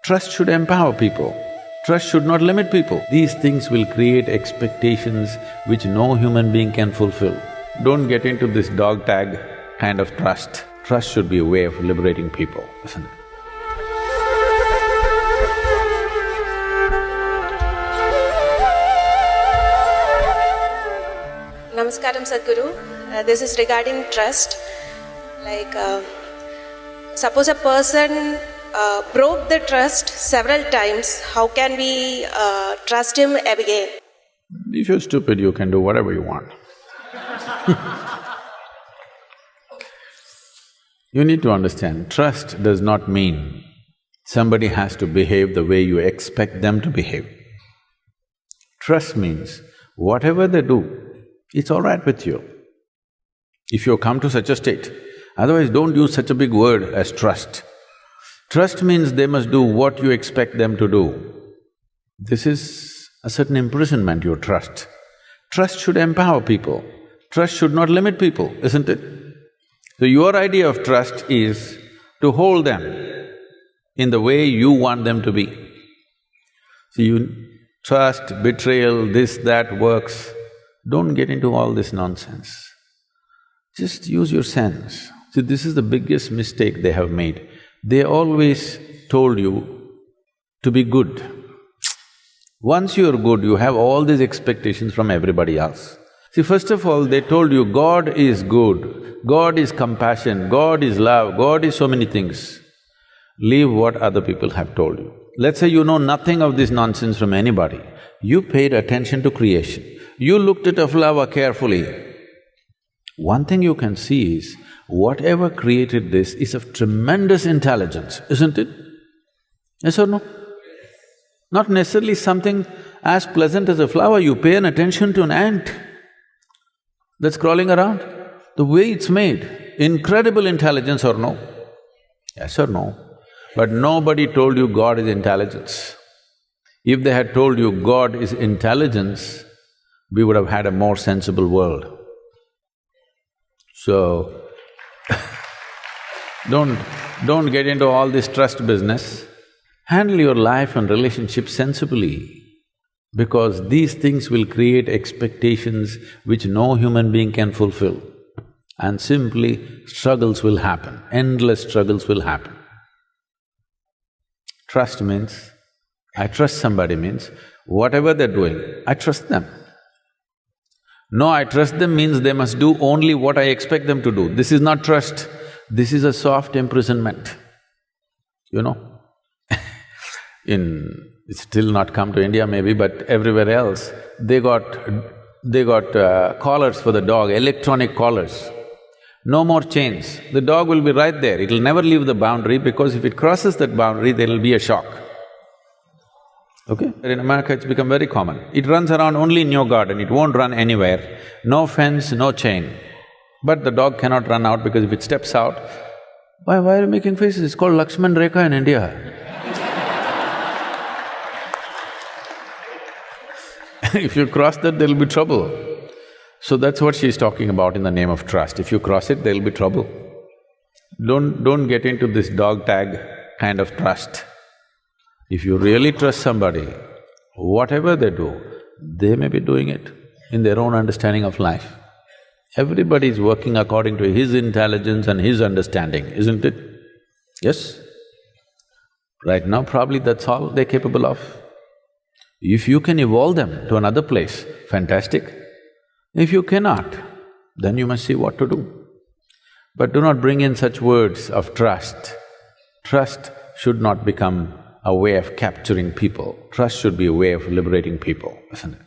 Trust should empower people. Trust should not limit people. These things will create expectations which no human being can fulfill. Don't get into this dog tag kind of trust. Trust should be a way of liberating people, isn't it? Namaskaram Sadhguru. This is regarding trust. Suppose a person broke the trust several times, how can we trust him again? If you're stupid, you can do whatever you want. You need to understand, trust does not mean somebody has to behave the way you expect them to behave. Trust means whatever they do, it's all right with you. If you come to such a state, otherwise don't use such a big word as trust. Trust means they must do what you expect them to do. This is a certain imprisonment, your trust. Trust should empower people. Trust should not limit people, isn't it? So your idea of trust is to hold them in the way you want them to be. So you trust, betrayal, this, that works. Don't get into all this nonsense. Just use your sense. See, this is the biggest mistake they have made. They always told you to be good. Once you're good, you have all these expectations from everybody else. See, first of all, they told you God is good, God is compassion, God is love, God is so many things. Leave what other people have told you. Let's say you know nothing of this nonsense from anybody. You paid attention to creation. You looked at a flower carefully. One thing you can see is, whatever created this is of tremendous intelligence, isn't it? Yes or no? Not necessarily something as pleasant as a flower, you pay an attention to an ant that's crawling around. The way it's made, incredible intelligence or no? Yes or no? But nobody told you God is intelligence. If they had told you God is intelligence, we would have had a more sensible world. So, don't get into all this trust business. Handle your life and relationships sensibly, because these things will create expectations which no human being can fulfill. And simply, struggles will happen, endless struggles will happen. Trust means, I trust somebody means, whatever they're doing, I trust them. No, I trust them means they must do only what I expect them to do. This is not trust, this is a soft imprisonment, you know. It's still not come to India maybe, but everywhere else, they got collars for the dog, electronic collars. No more chains. The dog will be right there, it'll never leave the boundary, because if it crosses that boundary, there'll be a shock. Okay? In America, it's become very common. It runs around only in your garden, it won't run anywhere. No fence, no chain. But the dog cannot run out, because if it steps out… Why are you making faces? It's called Lakshman Rekha in India. If you cross that, there'll be trouble. So that's what she's talking about in the name of trust. If you cross it, there'll be trouble. Don't get into this dog tag kind of trust. If you really trust somebody, whatever they do, they may be doing it in their own understanding of life. Everybody is working according to his intelligence and his understanding, isn't it? Yes? Right now, probably that's all they're capable of. If you can evolve them to another place, fantastic. If you cannot, then you must see what to do. But do not bring in such words of trust. Trust should not become a way of capturing people. Trust should be a way of liberating people, isn't it?